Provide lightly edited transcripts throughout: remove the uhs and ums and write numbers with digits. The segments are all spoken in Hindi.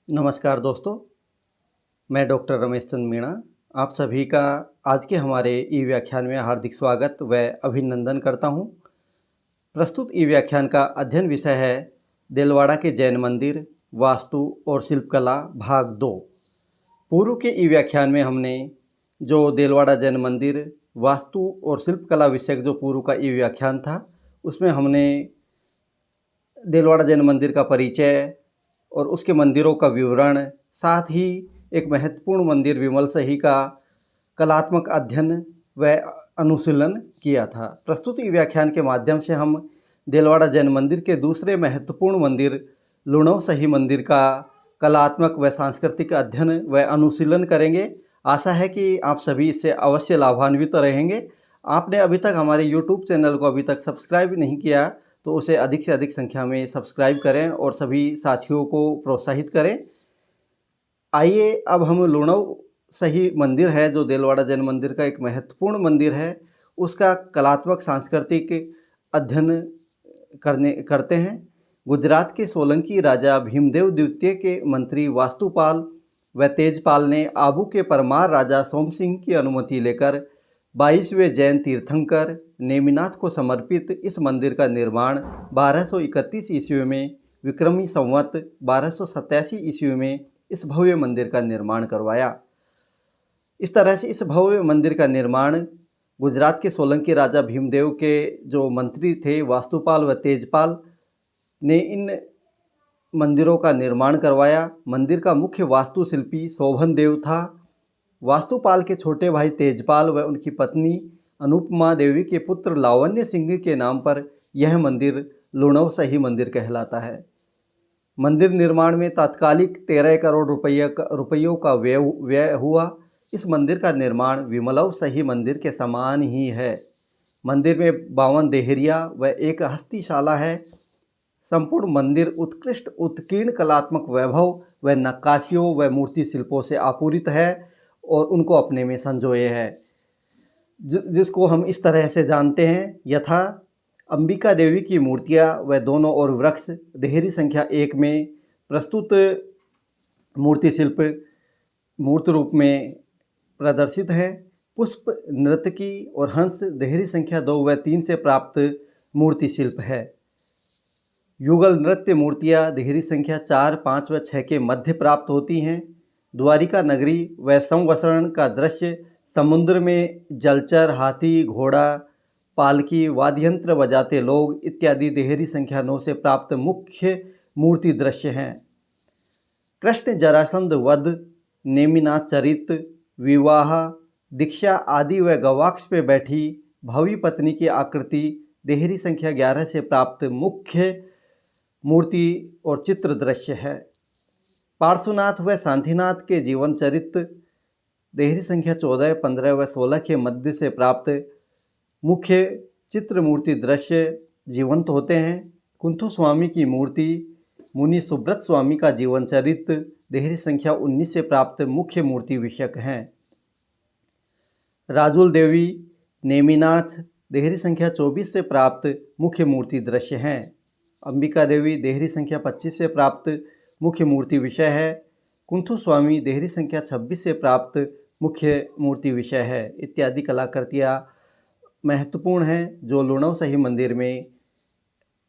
नमस्कार दोस्तों, मैं डॉक्टर रमेश चंद मीणा आप सभी का आज के हमारे ई व्याख्यान में हार्दिक स्वागत व अभिनंदन करता हूं। प्रस्तुत ई व्याख्यान का अध्ययन विषय है देलवाड़ा के जैन मंदिर, वास्तु और शिल्पकला भाग 2। पूर्व के ई व्याख्यान में हमने जो देलवाड़ा जैन मंदिर, वास्तु और शिल्पकला विषयक जो पूर्व का ई व्याख्यान था, उसमें हमने देलवाड़ा जैन मंदिर का परिचय और उसके मंदिरों का विवरण, साथ ही एक महत्वपूर्ण मंदिर विमल सही का कलात्मक अध्ययन व अनुशीलन किया था। प्रस्तुत ई व्याख्यान के माध्यम से हम देलवाड़ा जैन मंदिर के दूसरे महत्वपूर्ण मंदिर लुणव सही मंदिर का कलात्मक व सांस्कृतिक अध्ययन व अनुशीलन करेंगे। आशा है कि आप सभी इससे अवश्य लाभान्वित रहेंगे। आपने अभी तक हमारे YouTube चैनल को अभी तक सब्सक्राइब नहीं किया तो उसे अधिक से अधिक संख्या में सब्सक्राइब करें और सभी साथियों को प्रोत्साहित करें। आइए अब हम लुणव सही मंदिर है जो देलवाड़ा जैन मंदिर का एक महत्वपूर्ण मंदिर है, उसका कलात्मक सांस्कृतिक अध्ययन करते हैं। गुजरात के सोलंकी राजा भीमदेव द्वितीय के मंत्री वास्तुपाल व तेजपाल ने आबू के परमार राजा सोमसिंह की अनुमति लेकर 22वें जैन तीर्थंकर नेमिनाथ को समर्पित इस मंदिर का निर्माण 1231 ईस्वी में विक्रमी संवत 1287 ईस्वी में इस भव्य मंदिर का निर्माण करवाया। इस तरह से इस भव्य मंदिर का निर्माण गुजरात के सोलंकी राजा भीमदेव के जो मंत्री थे वास्तुपाल व तेजपाल ने इन मंदिरों का निर्माण करवाया। मंदिर का मुख्य वास्तुशिल्पी शोभन देव था। वास्तुपाल के छोटे भाई तेजपाल व उनकी पत्नी अनुपमा देवी के पुत्र लावण्य सिंह के नाम पर यह मंदिर लुणव सही मंदिर कहलाता है। मंदिर निर्माण में तात्कालिक 13 करोड़ रुपयों का व्यय हुआ। इस मंदिर का निर्माण विमलव सही मंदिर के समान ही है। मंदिर में 52 देहरिया व एक हस्तिशाला है। संपूर्ण मंदिर उत्कृष्ट उत्कीर्ण कलात्मक वैभव व नक्काशियों व मूर्ति शिल्पों से आपूरित है और उनको अपने में संजोए है, जिसको हम इस तरह से जानते हैं। यथा अंबिका देवी की मूर्तियाँ व दोनों और वृक्ष देहरी संख्या 1 में प्रस्तुत मूर्ति शिल्प मूर्त रूप में प्रदर्शित है। पुष्प नर्तकी और हंस देहरी संख्या 2 व 3 से प्राप्त मूर्ति शिल्प है। युगल नृत्य मूर्तियाँ देहरी संख्या 4, 5 व 6 के मध्य प्राप्त होती हैं। द्वारिका नगरी व संवसरण का दृश्य, समुद्र में जलचर, हाथी, घोड़ा, पालकी, वाद्ययंत्र बजाते लोग इत्यादि देहरी संख्या 9 से प्राप्त मुख्य मूर्ति दृश्य हैं। कृष्ण जरासंध वध, नेमिनाथ चरित, विवाह, दीक्षा आदि व गवाक्ष पे बैठी भावी पत्नी की आकृति देहरी संख्या 11 से प्राप्त मुख्य मूर्ति और चित्र दृश्य है। पार्श्वनाथ व शांतिनाथ के जीवन चरित्र देहरी संख्या 14, 15 व 16 के मध्य से प्राप्त मुख्य चित्र मूर्ति दृश्य जीवंत होते हैं। कुंथु स्वामी की मूर्ति, मुनि सुब्रत स्वामी का जीवन चरित्र देहरी संख्या 19 से प्राप्त मुख्य मूर्ति विषयक हैं। राजुल देवी, नेमिनाथ देहरी संख्या 24 से प्राप्त मुख्य मूर्ति दृश्य हैं। अंबिका देवी देहरी संख्या 25 से प्राप्त मुख्य मूर्ति विषय है। कुंथु स्वामी देहरी संख्या 26 से प्राप्त मुख्य मूर्ति विषय है। इत्यादि कलाकृतियाँ महत्वपूर्ण हैं जो लुणव सही मंदिर में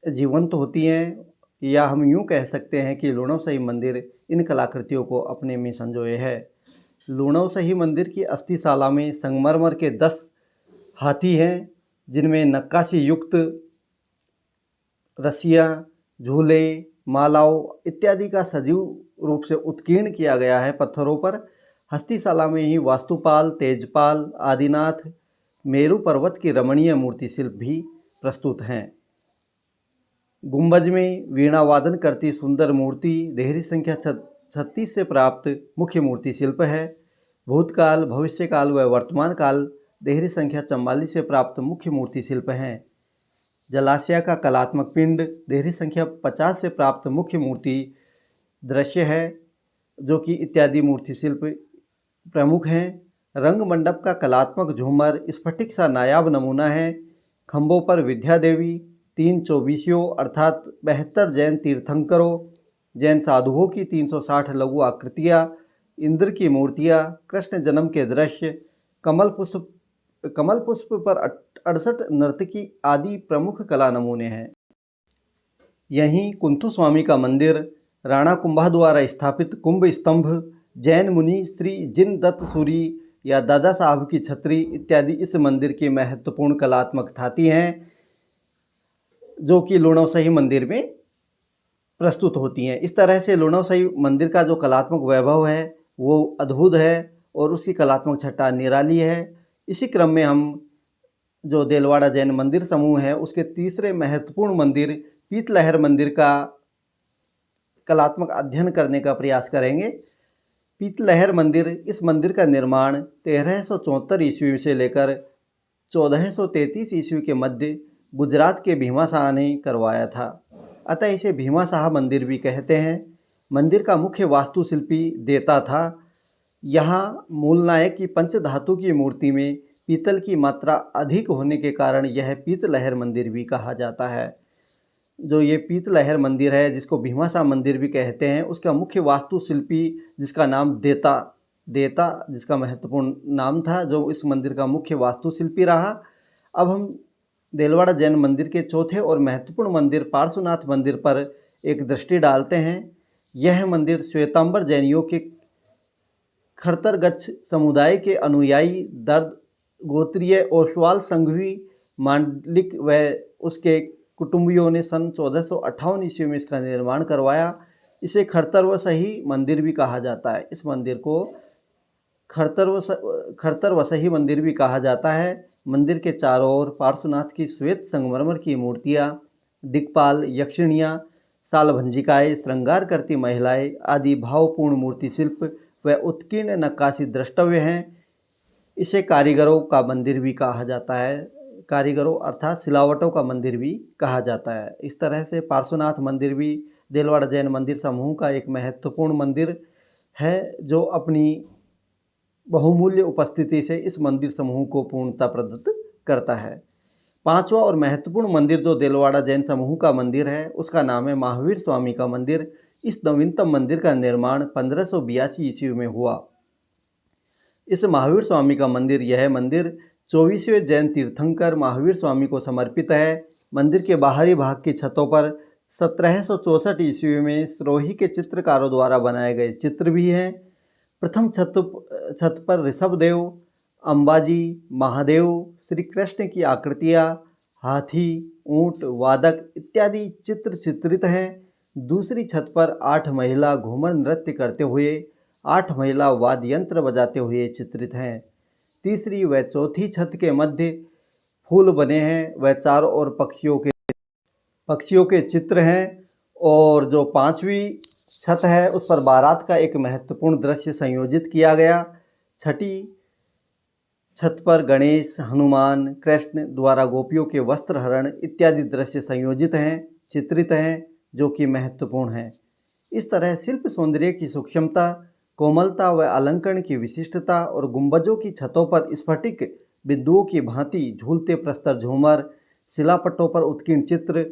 जीवंत होती हैं, या हम यूँ कह सकते हैं कि लुणव सही मंदिर इन कलाकृतियों को अपने में संजोए है। लुणव सही मंदिर की अस्थिशाला में संगमरमर के 10 हाथी हैं, जिनमें नक्काशी युक्त रस्सियाँ, झूले, मालाओं इत्यादि का सजीव रूप से उत्कीर्ण किया गया है पत्थरों पर। हस्तिशाला में ही वास्तुपाल, तेजपाल, आदिनाथ, मेरु पर्वत की रमणीय मूर्ति शिल्प भी प्रस्तुत हैं। गुंबज में वीणा वादन करती सुंदर मूर्ति देहरी संख्या 36 से प्राप्त मुख्य मूर्ति शिल्प है। भूतकाल, भविष्यकाल व वर्तमान काल देहरी संख्या 44 से प्राप्त मुख्य मूर्ति शिल्प हैं। जलाशय का कलात्मक पिंड देहरी संख्या 50 से प्राप्त मुख्य मूर्ति दृश्य है, जो कि इत्यादि मूर्ति शिल्प प्रमुख हैं। रंग मंडप का कलात्मक झूमर स्फटिक सा नायाब नमूना है। खंभों पर विद्या देवी, 3 चौबीसियों अर्थात 72 जैन तीर्थंकरों, जैन साधुओं की 360 लघु आकृतियाँ, इंद्र की मूर्तियाँ, कृष्ण जन्म के दृश्य, कमल पुष्प पर 68 नर्तकी आदि प्रमुख कला नमूने हैं। यहीं कुंथु स्वामी का मंदिर, राणा कुंभा द्वारा स्थापित कुंभ स्तंभ, जैन मुनि श्री जिन दत्त सूरी या दादा साहब की छतरी इत्यादि इस मंदिर की महत्वपूर्ण कलात्मक धाती हैं, जो कि लुणवसही मंदिर में प्रस्तुत होती हैं। इस तरह से लुणवसही मंदिर का जो कलात्मक वैभव है वो अद्भुत है और उसकी कलात्मक छटा निराली है। इसी क्रम में हम जो देलवाड़ा जैन मंदिर समूह है उसके तीसरे महत्वपूर्ण मंदिर पीतलहर मंदिर का कलात्मक अध्ययन करने का प्रयास करेंगे। पीतलहर मंदिर, इस मंदिर का निर्माण 1374 ईस्वी से लेकर 1433 ईस्वी के मध्य गुजरात के भीमाशाह ने करवाया था, अतः इसे भीमाशाह मंदिर भी कहते हैं। मंदिर का मुख्य वास्तुशिल्पी देता था। यहाँ मूलनायक की पंचधातु की मूर्ति में पीतल की मात्रा अधिक होने के कारण यह पीतलहर मंदिर भी कहा जाता है। जो ये पीतलहर मंदिर है, जिसको भीमाशाह मंदिर भी कहते हैं, उसका मुख्य वास्तुशिल्पी जिसका नाम देता जिसका महत्वपूर्ण नाम था, जो इस मंदिर का मुख्य वास्तुशिल्पी रहा। अब हम देलवाड़ा जैन मंदिर के चौथे और महत्वपूर्ण मंदिर पार्श्वनाथ मंदिर पर एक दृष्टि डालते हैं। यह मंदिर श्वेतांबर जैनियों के खड़तरगच्छ समुदाय के अनुयायी दर्द गोत्रीय ओसवाल संघवी मांडलिक व उसके कुटुंबियों ने सन 1458 ईस्वी में इसका निर्माण करवाया। इसे खड़तर-व-सही मंदिर भी कहा जाता है। इस मंदिर को खड़तर-व-सही मंदिर भी कहा जाता है। मंदिर के चारों ओर पार्श्वनाथ की श्वेत संगमरमर की मूर्तियाँ, दिक्पाल, यक्षिणियाँ, सालभंजिकाएँ, श्रृंगार करती महिलाएँ आदि भावपूर्ण मूर्ति शिल्प व उत्कीर्ण नक्काशी द्रष्टव्य हैं। इसे कारीगरों का मंदिर भी कहा जाता है। कारीगरों अर्थात सिलावटों का मंदिर भी कहा जाता है। इस तरह से पार्श्वनाथ मंदिर भी देलवाड़ा जैन मंदिर समूह का एक महत्वपूर्ण मंदिर है, जो अपनी बहुमूल्य उपस्थिति से इस मंदिर समूह को पूर्णता प्रदत्त करता है। पांचवा और महत्वपूर्ण मंदिर जो देलवाड़ा जैन समूह का मंदिर है उसका नाम है महावीर स्वामी का मंदिर। इस नवीनतम मंदिर का निर्माण 1582 ईस्वी में हुआ। इस महावीर स्वामी का मंदिर, यह मंदिर 24वें जैन तीर्थंकर महावीर स्वामी को समर्पित है। मंदिर के बाहरी भाग की छतों पर 1764 ईस्वी में सिरोही के चित्रकारों द्वारा बनाए गए चित्र भी हैं। प्रथम छत पर ऋषभदेव, अंबाजी, महादेव, श्री कृष्ण की आकृतियाँ, हाथी, ऊंट, वादक इत्यादि चित्र चित्रित हैं। दूसरी छत पर 8 महिला घूमर नृत्य करते हुए, 8 महिला वाद्य यंत्र बजाते हुए चित्रित हैं। तीसरी व चौथी छत के मध्य फूल बने हैं व चारों ओर पक्षियों के चित्र हैं। और जो पांचवी छत है उस पर बारात का एक महत्वपूर्ण दृश्य संयोजित किया गया। छठी छत पर गणेश, हनुमान, कृष्ण द्वारा गोपियों के वस्त्र हरण इत्यादि दृश्य संयोजित हैं, चित्रित हैं, जो कि महत्वपूर्ण हैं। इस तरह शिल्प सौंदर्य की सूक्ष्मता, कोमलता व अलंकरण की विशिष्टता और गुंबजों की छतों पर स्फटिक बिंदुओं की भांति झूलते प्रस्तर झूमर, शिलापट्टों पर उत्कीर्ण चित्र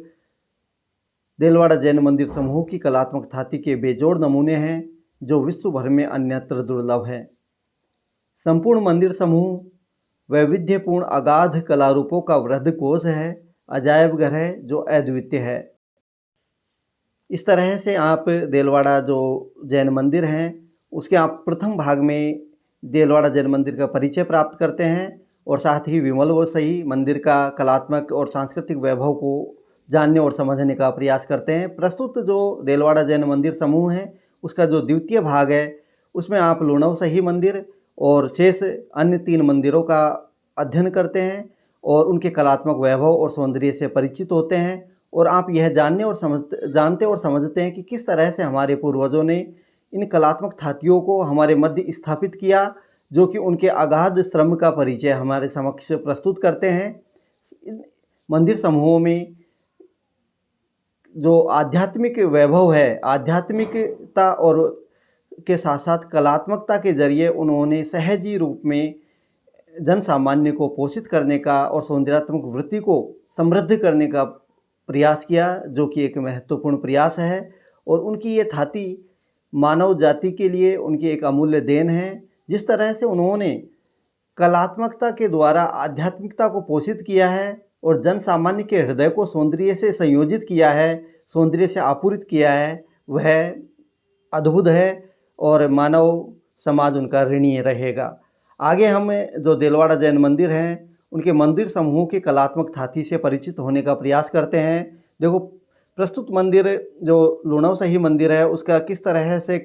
देलवाड़ा जैन मंदिर समूह की कलात्मक धाती के बेजोड़ नमूने हैं, जो विश्व भर में अन्यत्र दुर्लभ है। संपूर्ण मंदिर समूह वैविध्यपूर्ण अगाध कला रूपों का वृहद कोश है, अजायब घर है, जो अद्वितीय है। इस तरह से आप देलवाड़ा जो जैन मंदिर हैं उसके आप प्रथम भाग में देलवाड़ा जैन मंदिर का परिचय प्राप्त करते हैं और साथ ही विमल व सही मंदिर का कलात्मक और सांस्कृतिक वैभव को जानने और समझने का प्रयास करते हैं। प्रस्तुत जो देलवाड़ा जैन मंदिर समूह है उसका जो द्वितीय भाग है उसमें आप लुणवसही मंदिर और शेष अन्य 3 मंदिरों का अध्ययन करते हैं और उनके कलात्मक वैभव और सौंदर्य से परिचित होते हैं। और आप यह जानते और समझते हैं कि किस तरह से हमारे पूर्वजों ने इन कलात्मक धातियों को हमारे मध्य स्थापित किया, जो कि उनके अगाध श्रम का परिचय हमारे समक्ष प्रस्तुत करते हैं। मंदिर समूहों में जो आध्यात्मिक वैभव है, आध्यात्मिकता और के साथ साथ कलात्मकता के जरिए उन्होंने सहजी रूप में जन सामान्य को पोषित करने का और सौंदर्यात्मक वृत्ति को समृद्ध करने का प्रयास किया, जो कि एक महत्वपूर्ण प्रयास है। और उनकी ये थाती मानव जाति के लिए उनकी एक अमूल्य देन है। जिस तरह से उन्होंने कलात्मकता के द्वारा आध्यात्मिकता को पोषित किया है और जन सामान्य के हृदय को सौंदर्य से संयोजित किया है, सौंदर्य से आपूरित किया है, वह अद्भुत है और मानव समाज उनका ऋणी रहेगा। आगे हम जो देलवाड़ा जैन मंदिर हैं उनके मंदिर समूह की कलात्मक थाती से परिचित होने का प्रयास करते हैं। देखो, प्रस्तुत मंदिर जो लुणवसही मंदिर है उसका किस तरह से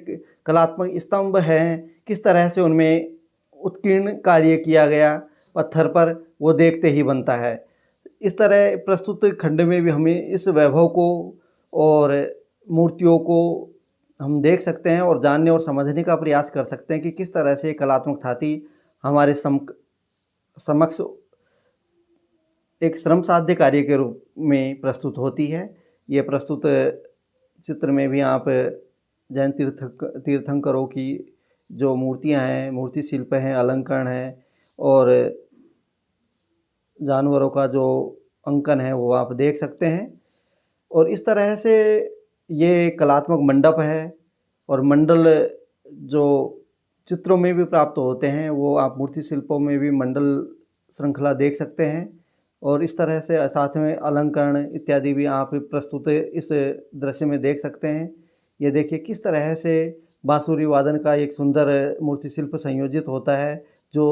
कलात्मक स्तंभ हैं, किस तरह से उनमें उत्कीर्ण कार्य किया गया पत्थर पर, वो देखते ही बनता है। इस तरह प्रस्तुत खंड में भी हमें इस वैभव को और मूर्तियों को हम देख सकते हैं और जानने और समझने का प्रयास कर सकते हैं कि किस तरह से कलात्मक थाती हमारे समक्ष एक श्रम साध्य कार्य के रूप में प्रस्तुत होती है। ये प्रस्तुत चित्र में भी आप जैन तीर्थंकरों की जो मूर्तियां हैं, मूर्ति शिल्प हैं, अलंकरण हैं और जानवरों का जो अंकन है वो आप देख सकते हैं। और इस तरह से ये कलात्मक मंडप है और मंडल जो चित्रों में भी प्राप्त होते हैं वो आप मूर्ति शिल्पों में भी मंडल श्रृंखला देख सकते हैं। और इस तरह से साथ में अलंकरण इत्यादि भी आप प्रस्तुत इस दृश्य में देख सकते हैं। ये देखिए किस तरह से बांसुरी वादन का एक सुंदर मूर्ति शिल्प संयोजित होता है जो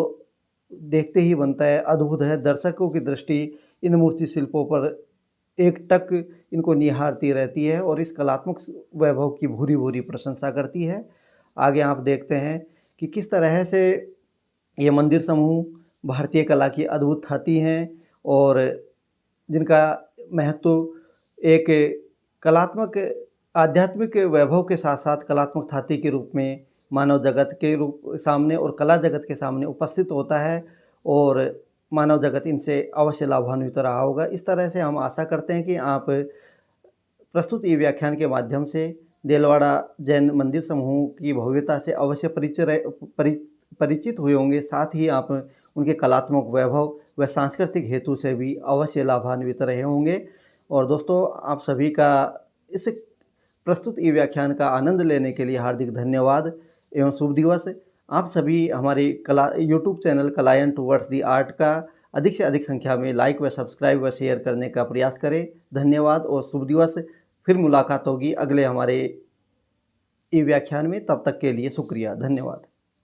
देखते ही बनता है, अद्भुत है। दर्शकों की दृष्टि इन मूर्ति शिल्पों पर एकटक इनको निहारती रहती है और इस कलात्मक वैभव की भूरी भूरी प्रशंसा करती है। आगे आप देखते हैं कि किस तरह से ये मंदिर समूह भारतीय कला की अद्भुत थाती हैं और जिनका महत्व एक कलात्मक आध्यात्मिक वैभव के साथ साथ कलात्मक थाती के रूप में मानव जगत के रूप सामने और कला जगत के सामने उपस्थित होता है और मानव जगत इनसे अवश्य लाभान्वित रहा होगा। इस तरह से हम आशा करते हैं कि आप प्रस्तुत ई व्याख्यान के माध्यम से देलवाड़ा जैन मंदिर समूह की भव्यता से अवश्य परिचित हुए होंगे। साथ ही आप उनके कलात्मक वैभव व सांस्कृतिक हेतु से भी अवश्य लाभान्वित रहे होंगे। और दोस्तों, आप सभी का इस प्रस्तुत ई व्याख्यान का आनंद लेने के लिए हार्दिक धन्यवाद एवं शुभ दिवस। आप सभी हमारी कला YouTube channel Kalayan towards the art का अधिक से अधिक संख्या में लाइक व सब्सक्राइब व शेयर करने का प्रयास करें। धन्यवाद और शुभ दिवस। फिर मुलाकात होगी अगले हमारे ई व्याख्यान में। तब तक के लिए शुक्रिया, धन्यवाद।